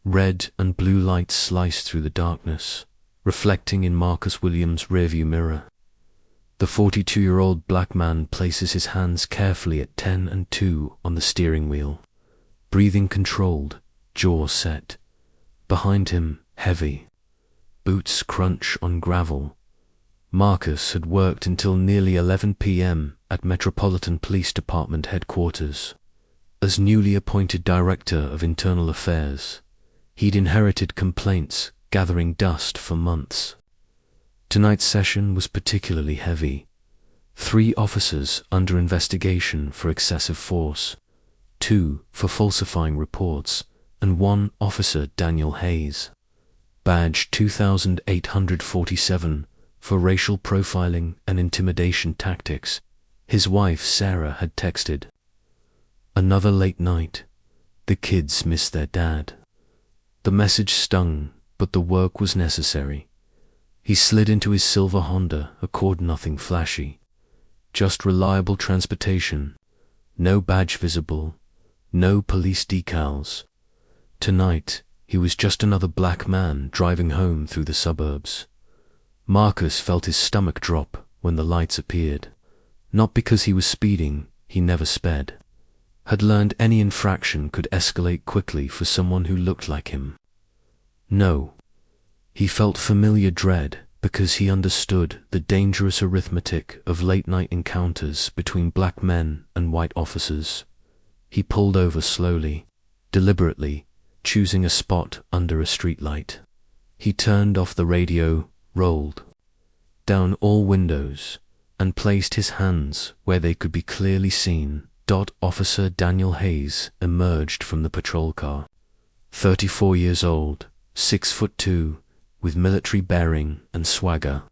Red and blue lights sliced through the darkness, reflecting in Marcus Williams' rearview mirror. The 42-year-old black man places his hands carefully at 10 and 2 on the steering wheel, breathing controlled, jaw set. Behind him, heavy. Boots crunch on gravel. Marcus had worked until nearly 11 p.m. at Metropolitan Police Department headquarters. As newly appointed Director of Internal Affairs, he'd inherited complaints gathering dust for months. Tonight's session was particularly heavy. 3 officers under investigation for excessive force, 2 for falsifying reports, and 1 officer, Daniel Hayes, badge 2847, for racial profiling and intimidation tactics. His wife, Sarah, had texted, "Another late night. The kids miss their dad." The message stung, but the work was necessary. He slid into his silver Honda Accord, nothing flashy. Just reliable transportation. No badge visible. No police decals. Tonight, he was just another black man driving home through the suburbs. Marcus felt his stomach drop when the lights appeared. Not because he was speeding, he never sped. Had learned any infraction could escalate quickly for someone who looked like him. No. He felt familiar dread because he understood the dangerous arithmetic of late-night encounters between black men and white officers. He pulled over slowly, deliberately, choosing a spot under a streetlight. He turned off the radio, rolled down all windows, and placed his hands where they could be clearly seen. Officer Daniel Hayes emerged from the patrol car. 34 years old, 6'2", with military bearing and swagger.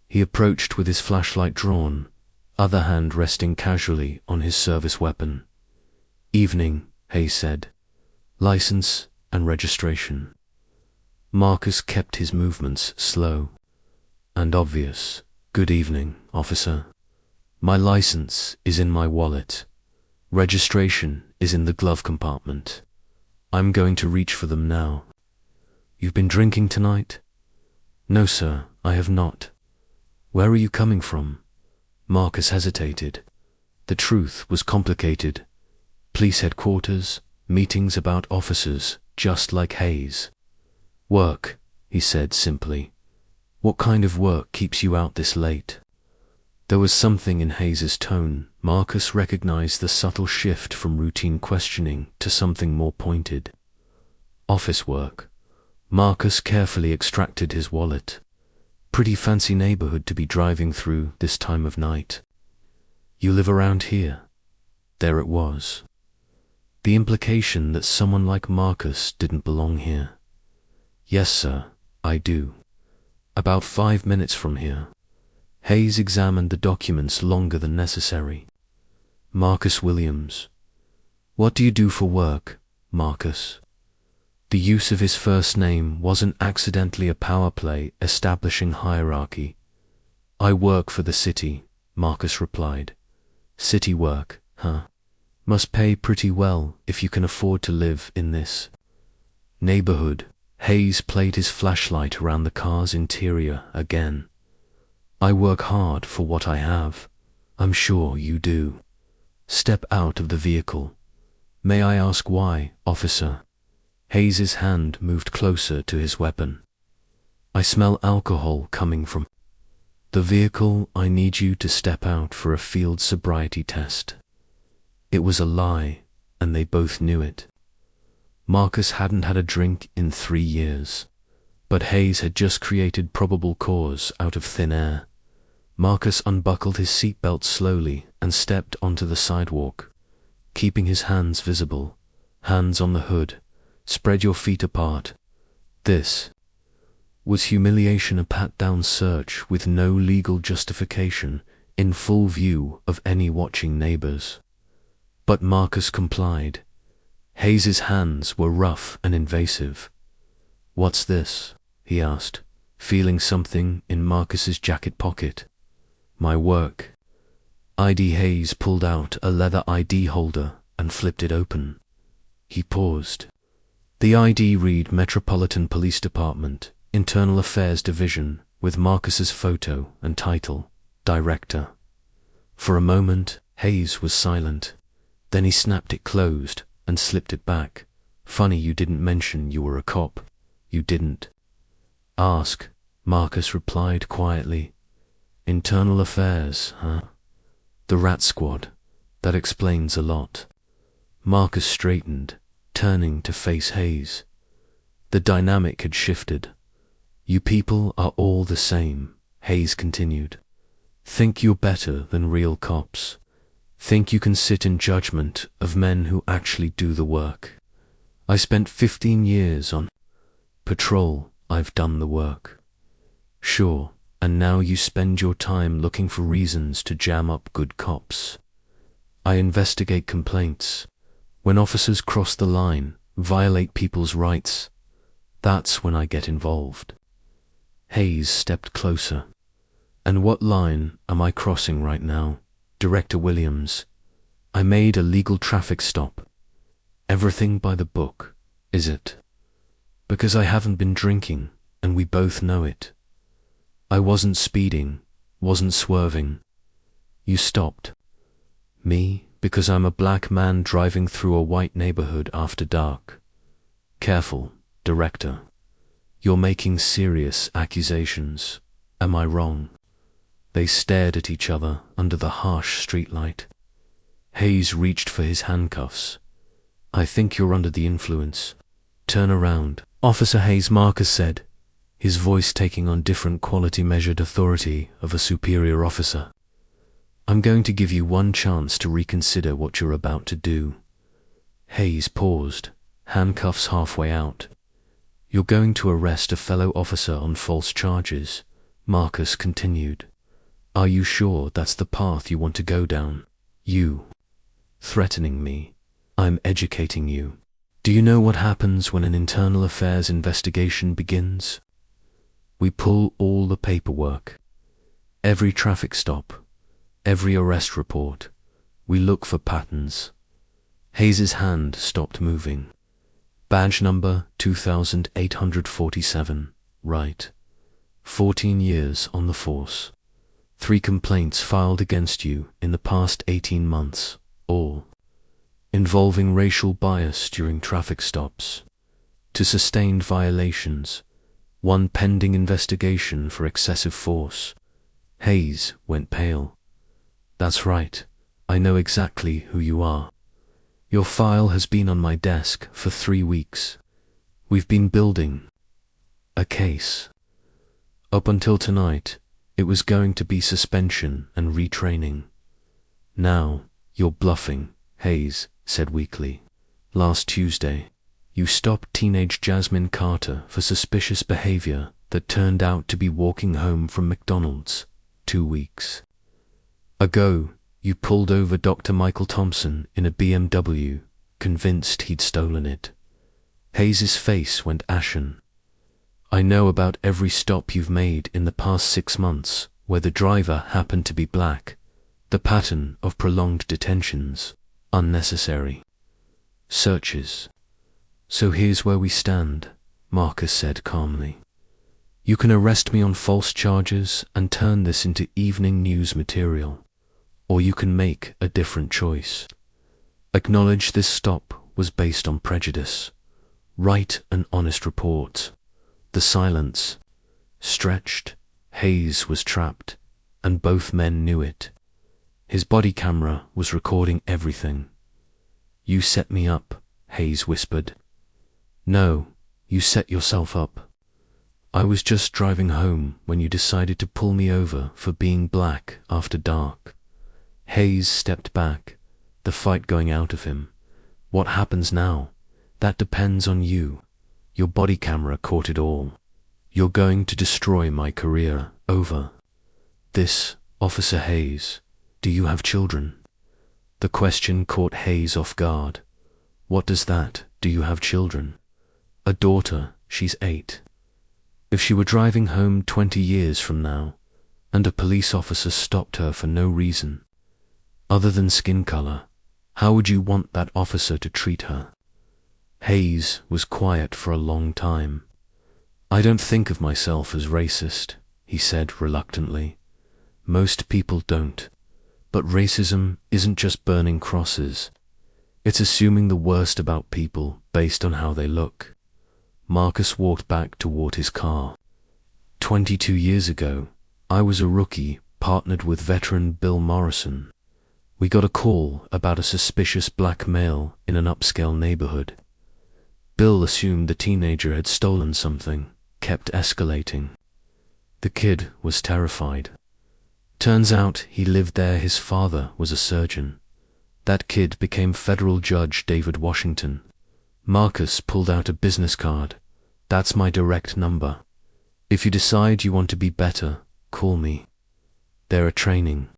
He approached with his flashlight drawn, other hand resting casually on his service weapon. "Evening," Hayes said. "License and registration." Marcus kept his movements slow and obvious. "Good evening, officer. My license is in my wallet. Registration is in the glove compartment. I'm going to reach for them now." "You've been drinking tonight?" "No, sir, I have not." "Where are you coming from?" Marcus hesitated. The truth was complicated. Police headquarters, meetings about officers, just like Hayes. "Work," he said simply. "What kind of work keeps you out this late?" There was something in Hayes's tone. Marcus recognized the subtle shift from routine questioning to something more pointed. "Office work." Marcus carefully extracted his wallet. "Pretty fancy neighborhood to be driving through this time of night." "You live around here?" There it was. The implication that someone like Marcus didn't belong here. "Yes, sir, I do. About 5 minutes from here." Hayes examined the documents longer than necessary. "Marcus Williams." "What do you do for work, Marcus?" The use of his first name wasn't accidentally a power play establishing hierarchy. "I work for the city," Marcus replied. "City work, huh? Must pay pretty well if you can afford to live in this neighborhood." Hayes played his flashlight around the car's interior again. "I work hard for what I have. I'm sure you do." "Step out of the vehicle." "May I ask why, officer?" Hayes's hand moved closer to his weapon. "I smell alcohol coming from the vehicle. I need you to step out for a field sobriety test." It was a lie, and they both knew it. Marcus hadn't had a drink in 3 years, but Hayes had just created probable cause out of thin air. Marcus unbuckled his seatbelt slowly and stepped onto the sidewalk, keeping his hands visible, hands on the hood. "Spread your feet apart." This was humiliation, a pat-down search with no legal justification, in full view of any watching neighbors. But Marcus complied. Hayes's hands were rough and invasive. "What's this?" he asked, feeling something in Marcus's jacket pocket. "My work." ID. Hayes pulled out a leather ID holder and flipped it open. He paused. The ID read Metropolitan Police Department, Internal Affairs Division, with Marcus's photo and title, Director. For a moment, Hayes was silent. Then he snapped it closed and slipped it back. Funny you didn't mention you were a cop. You didn't. Ask, Marcus replied quietly. Internal Affairs, huh? The Rat Squad. That explains a lot. Marcus straightened, turning to face Hayes. The dynamic had shifted. You people are all the same, Hayes continued. Think you're better than real cops. Think you can sit in judgment of men who actually do the work. I spent 15 years on patrol. I've done the work. Sure, and now you spend your time looking for reasons to jam up good cops. I investigate complaints. When officers cross the line, violate people's rights, that's when I get involved. Hayes stepped closer. And what line am I crossing right now, Director Williams? I made a legal traffic stop. Everything by the book, is it? Because I haven't been drinking, and we both know it. I wasn't speeding, wasn't swerving. You stopped. Me, because I'm a black man driving through a white neighborhood after dark. Careful, Director. You're making serious accusations. Am I wrong? They stared at each other under the harsh streetlight. Hayes reached for his handcuffs. I think you're under the influence. Turn around. Officer Hayes, Marcus said, his voice taking on different quality-measured authority of a superior officer. I'm going to give you one chance to reconsider what you're about to do. Hayes paused, handcuffs halfway out. You're going to arrest a fellow officer on false charges, Marcus continued. Are you sure that's the path you want to go down? You. Threatening me. I'm educating you. Do you know what happens when an internal affairs investigation begins? We pull all the paperwork. Every traffic stop. Every arrest report. We look for patterns. Hayes's hand stopped moving. Badge number 2847. Right. 14 years on the force. 3 complaints filed against you in the past 18 months, all involving racial bias during traffic stops. 2 sustained violations. 1 pending investigation for excessive force. Hayes went pale. That's right. I know exactly who you are. Your file has been on my desk for 3 weeks. We've been building a case. Up until tonight, it was going to be suspension and retraining. Now, you're bluffing, Hayes said weakly. Last Tuesday, you stopped teenage Jasmine Carter for suspicious behavior that turned out to be walking home from McDonald's 2 weeks ago. You pulled over Dr. Michael Thompson in a BMW, convinced he'd stolen it. Hayes's face went ashen. I know about every stop you've made in the past 6 months where the driver happened to be black. The pattern of prolonged detentions, unnecessary searches. So here's where we stand, Marcus said calmly. You can arrest me on false charges and turn this into evening news material, or you can make a different choice. Acknowledge this stop was based on prejudice. Write an honest report. The silence stretched. Hayes was trapped, and both men knew it. His body camera was recording everything. You set me up, Hayes whispered. No, you set yourself up. I was just driving home when you decided to pull me over for being black after dark. Hayes stepped back, the fight going out of him. What happens now? That depends on you. Your body camera caught it all. You're going to destroy my career. Over. This, Officer Hayes. Do you have children? The question caught Hayes off guard. What does that? Do you have children? A daughter. She's 8. If she were driving home 20 years from now, and a police officer stopped her for no reason, other than skin color, how would you want that officer to treat her? Hayes was quiet for a long time. "I don't think of myself as racist," he said reluctantly. "Most people don't. But racism isn't just burning crosses. It's assuming the worst about people based on how they look." Marcus walked back toward his car. 22 years ago, I was a rookie partnered with veteran Bill Morrison. We got a call about a suspicious black male in an upscale neighborhood. Bill assumed the teenager had stolen something, kept escalating. The kid was terrified. Turns out he lived there. His father was a surgeon. That kid became federal judge David Washington. Marcus pulled out a business card. "That's my direct number. If you decide you want to be better, call me." There are training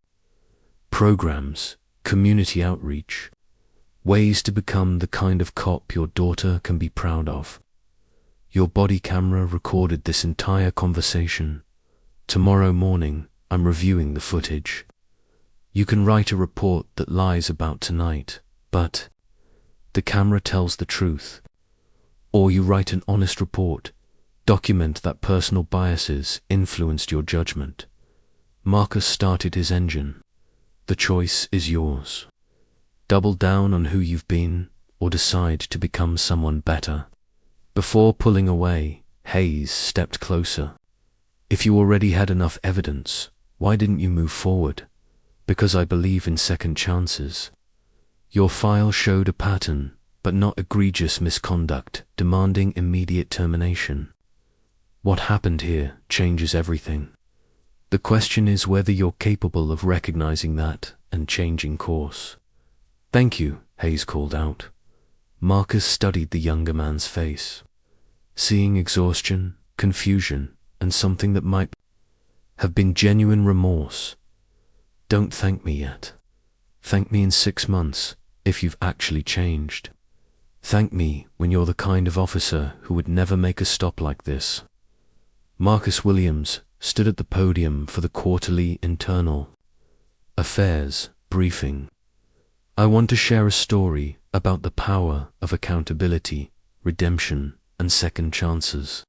programs, community outreach, ways to become the kind of cop your daughter can be proud of. Your body camera recorded this entire conversation. Tomorrow morning, I'm reviewing the footage. You can write a report that lies about tonight, but the camera tells the truth. Or you write an honest report, document that personal biases influenced your judgment. Marcus started his engine. The choice is yours. Double down on who you've been, or decide to become someone better. Before pulling away, Hayes stepped closer. "If you already had enough evidence, why didn't you move forward?" "Because I believe in second chances. Your file showed a pattern, but not egregious misconduct demanding immediate termination. What happened here changes everything. The question is whether you're capable of recognizing that and changing course." "Thank you," Hayes called out. Marcus studied the younger man's face, seeing exhaustion, confusion, and something that might have been genuine remorse. "Don't thank me yet. Thank me in 6 months, if you've actually changed. Thank me when you're the kind of officer who would never make a stop like this." Marcus Williams stood at the podium for the quarterly internal affairs briefing. "I want to share a story about the power of accountability, redemption, and second chances."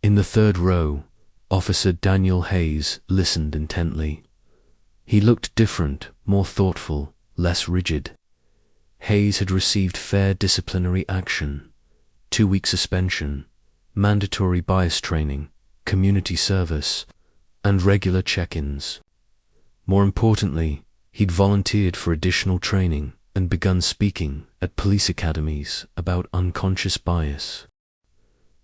In the third row, Officer Daniel Hayes listened intently. He looked different, more thoughtful, less rigid. Hayes had received fair disciplinary action, 2-week suspension, mandatory bias training, community service, and regular check-ins. More importantly, he'd volunteered for additional training and begun speaking at police academies about unconscious bias.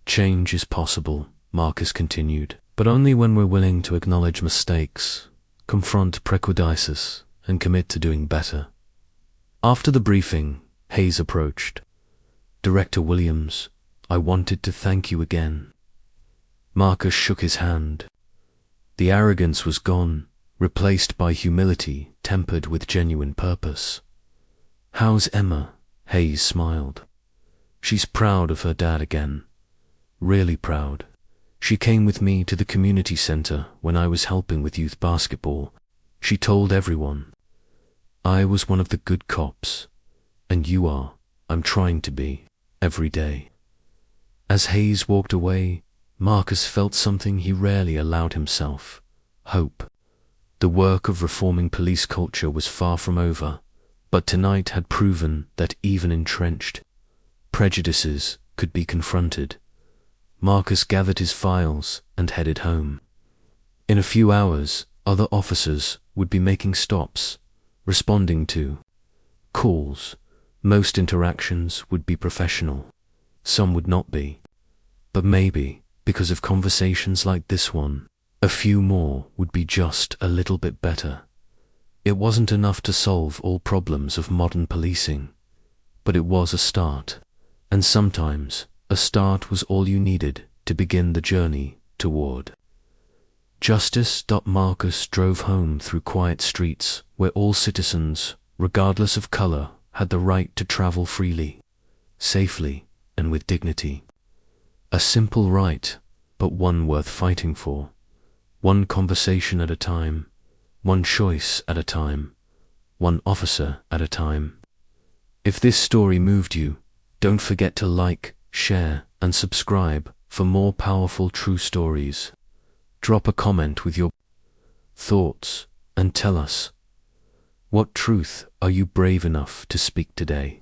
"Change is possible," Marcus continued, "but only when we're willing to acknowledge mistakes, confront prejudices, and commit to doing better." After the briefing, Hayes approached. "Director Williams, I wanted to thank you again." Marcus shook his hand. The arrogance was gone, replaced by humility tempered with genuine purpose. "How's Emma?" Hayes smiled. "She's proud of her dad again. Really proud. She came with me to the community center when I was helping with youth basketball. She told everyone. I was one of the good cops. And you are. I'm trying to be. Every day." As Hayes walked away, Marcus felt something he rarely allowed himself: hope. The work of reforming police culture was far from over, but tonight had proven that even entrenched prejudices could be confronted. Marcus gathered his files and headed home. In a few hours, other officers would be making stops, responding to calls. Most interactions would be professional. Some would not be. But maybe, because of conversations like this one, a few more would be just a little bit better. It wasn't enough to solve all problems of modern policing, but it was a start. And sometimes, a start was all you needed to begin the journey toward justice. Marcus drove home through quiet streets where all citizens, regardless of color, had the right to travel freely, safely, and with dignity. A simple right, but one worth fighting for. One conversation at a time, one choice at a time, one officer at a time. If this story moved you, Don't forget to like, share, and subscribe for more powerful true stories. Drop a comment with your thoughts and tell us, what truth are you brave enough to speak today?